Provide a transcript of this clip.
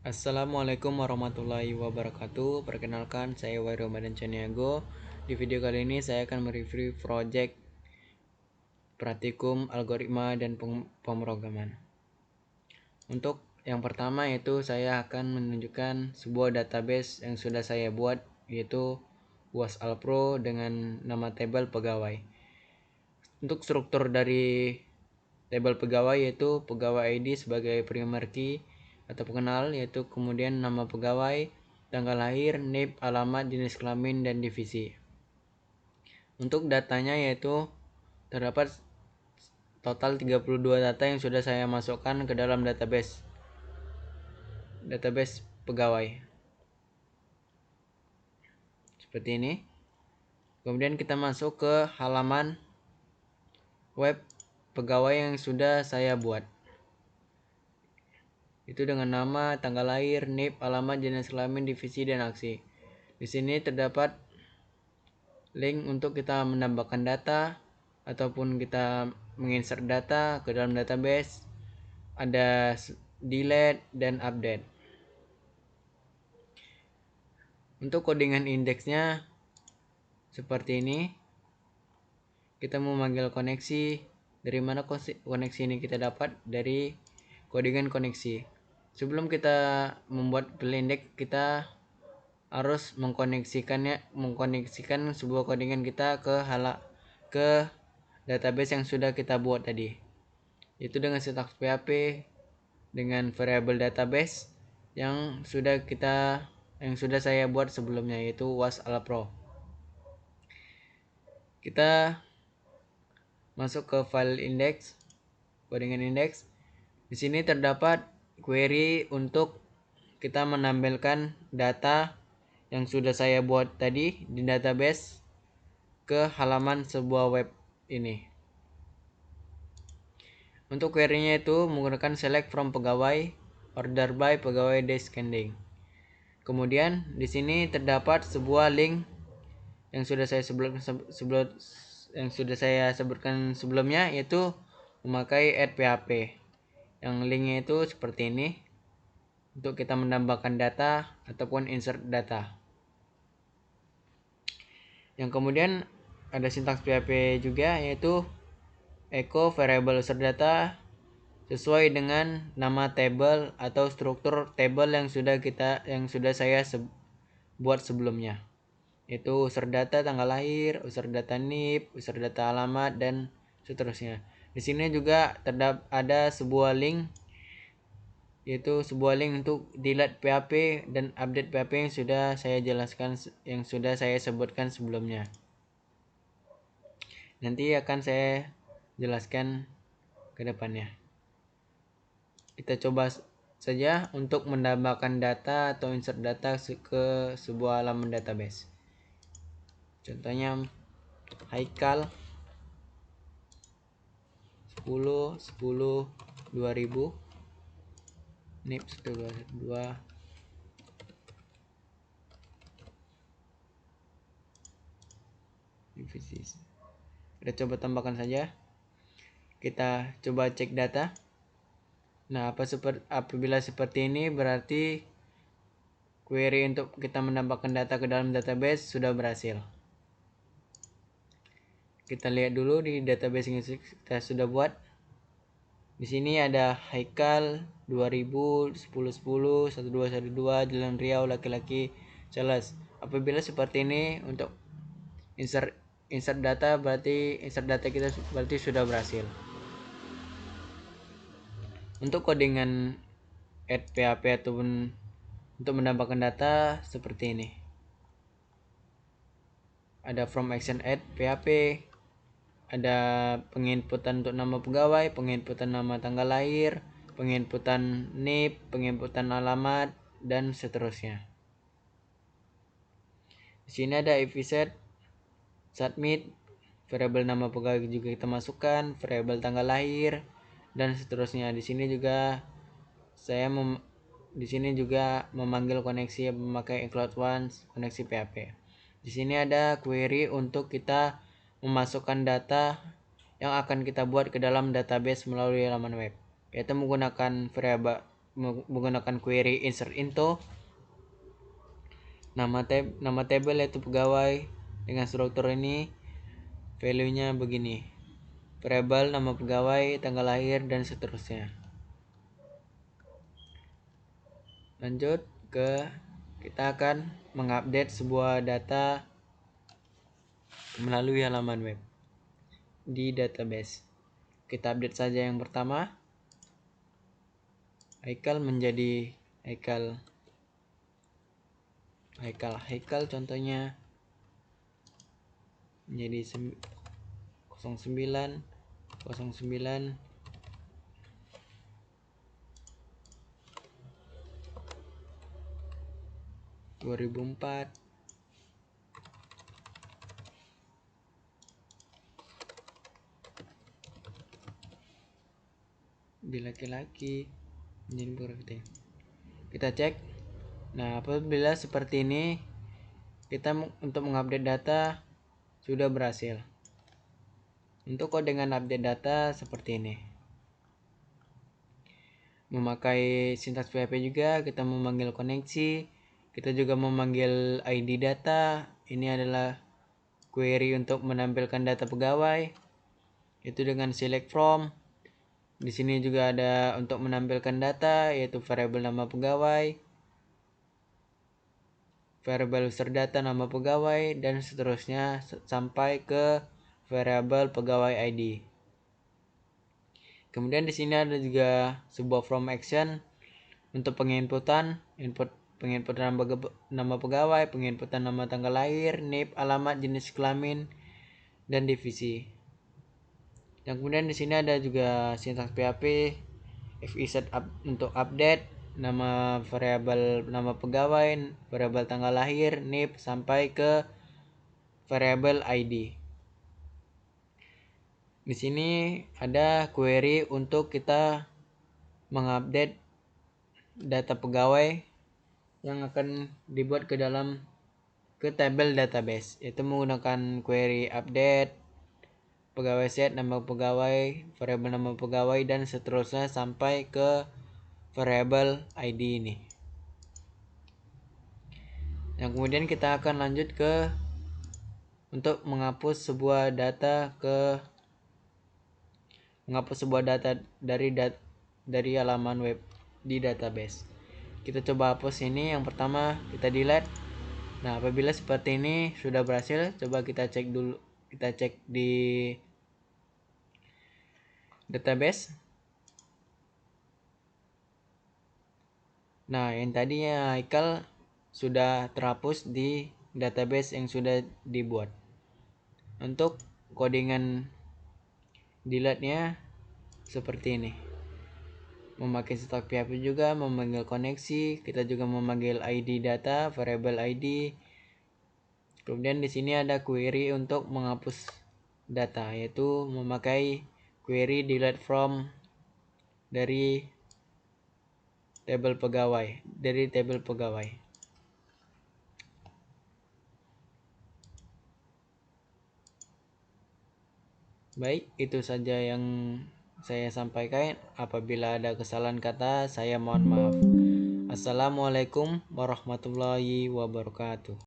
Assalamualaikum warahmatullahi wabarakatuh. Perkenalkan, saya Wahyu Ramadan Caniago. Di video kali ini saya akan mereview project praktikum algoritma dan pemrograman. Untuk yang pertama yaitu saya akan menunjukkan sebuah database yang sudah saya buat, yaitu WasAlPro dengan nama tabel pegawai. Untuk struktur dari tabel pegawai yaitu pegawai ID sebagai primary key atau pengenal, yaitu kemudian nama pegawai, tanggal lahir, NIP, alamat, jenis kelamin, dan divisi. Untuk datanya yaitu terdapat total 32 data yang sudah saya masukkan ke dalam database pegawai. Seperti ini. Kemudian kita masuk ke halaman web pegawai yang sudah saya buat. Itu dengan nama, tanggal lahir, NIP, alamat, jenis kelamin, divisi, dan aksi. Di sini terdapat link untuk kita menambahkan data ataupun kita menginsert data ke dalam database. Ada delete dan update. Untuk codingan indeksnya seperti ini. Kita memanggil koneksi. Dari mana koneksi ini kita dapat? Dari codingan koneksi. Sebelum kita membuat file index, kita harus mengkoneksikan sebuah codingan kita ke database yang sudah kita buat tadi. Itu dengan syntax PHP dengan variable database yang sudah saya buat sebelumnya, yaitu WasAlPro. Kita masuk ke file index, codingan index. Di sini terdapat query untuk kita menampilkan data yang sudah saya buat tadi di database ke halaman sebuah web ini. Untuk query-nya itu menggunakan select from pegawai, order by pegawai descending. Kemudian di sini terdapat sebuah link yang sudah saya sebutkan sebelumnya, yaitu memakai add PHP. Yang linknya itu seperti ini untuk kita menambahkan data ataupun insert data. Yang kemudian ada sintaks PHP juga, yaitu echo variable user data sesuai dengan nama table atau struktur table yang sudah saya buat sebelumnya, yaitu user data tanggal lahir, user data NIP, user data alamat, dan seterusnya. Di sini juga ada sebuah link, yaitu sebuah link untuk delete PHP dan update PHP yang sudah saya sebutkan sebelumnya. Nanti akan saya jelaskan ke depannya. Kita coba saja untuk menambahkan data atau insert data ke sebuah halaman database. Contohnya Haikal 10 2000 NIP 122. Kita coba tambahkan saja. Kita coba cek data. Nah, apabila seperti ini berarti query untuk kita menambahkan data ke dalam database sudah berhasil. Kita lihat dulu di database yang kita sudah buat. Di sini ada Haikal 2000 10 10 1212 Jalan Riau laki-laki Charles. Apabila seperti ini untuk insert data kita berarti sudah berhasil. Untuk codingan add PHP ataupun untuk menambahkan data seperti ini. Ada from action add PHP, ada penginputan untuk nama pegawai, penginputan nama tanggal lahir, penginputan NIP, penginputan alamat, dan seterusnya. Di sini ada if set, submit, variabel nama pegawai juga kita masukkan, variabel tanggal lahir, dan seterusnya. Di sini juga saya memanggil koneksi memakai include once koneksi PHP. Di sini ada query untuk kita memasukkan data yang akan kita buat ke dalam database melalui laman web, yaitu menggunakan menggunakan query insert into nama table yaitu pegawai. Dengan struktur ini value-nya begini: variable nama pegawai, tanggal lahir, dan seterusnya. Lanjut ke kita akan mengupdate sebuah data melalui halaman web di database. Kita update saja yang pertama. Haikal menjadi Haikal contohnya menjadi 09 2004 di laki-laki menjadi berarti. Kita cek. Nah, apabila seperti ini, kita untuk mengupdate data sudah berhasil. Untuk dengan update data seperti ini, memakai sintaks PHP juga, kita memanggil koneksi, kita juga memanggil ID data. Ini adalah query untuk menampilkan data pegawai, itu dengan select from. Di sini juga ada untuk menampilkan data, yaitu variable nama pegawai, variable user data nama pegawai, dan seterusnya sampai ke variable pegawai ID. Kemudian di sini ada juga sebuah from action untuk penginputan, penginputan nama pegawai, penginputan nama tanggal lahir, NIP, alamat, jenis kelamin, dan divisi. Dan kemudian di sini ada juga sintaks PHP FISet untuk update nama variabel nama pegawai, variabel tanggal lahir, NIP, sampai ke variabel ID. Di sini ada query untuk kita mengupdate data pegawai yang akan dibuat ke table database, yaitu menggunakan query update pegawai set, nama pegawai, variabel nama pegawai, dan seterusnya sampai ke variabel ID ini. Yang kemudian kita akan lanjut ke untuk menghapus sebuah data dari halaman web di database. Kita coba hapus ini. Yang pertama kita delete. Nah, apabila seperti ini sudah berhasil, coba kita cek dulu. Kita cek di database. Nah, yang tadinya Haikal sudah terhapus di database yang sudah dibuat. Untuk codingan delete-nya seperti ini. Memakai stok PHP juga, memanggil koneksi, kita juga memanggil ID data, variable ID. Kemudian di sini ada query untuk menghapus data, yaitu memakai query delete from dari table pegawai, Baik, itu saja yang saya sampaikan. Apabila ada kesalahan kata, saya mohon maaf. Assalamualaikum warahmatullahi wabarakatuh.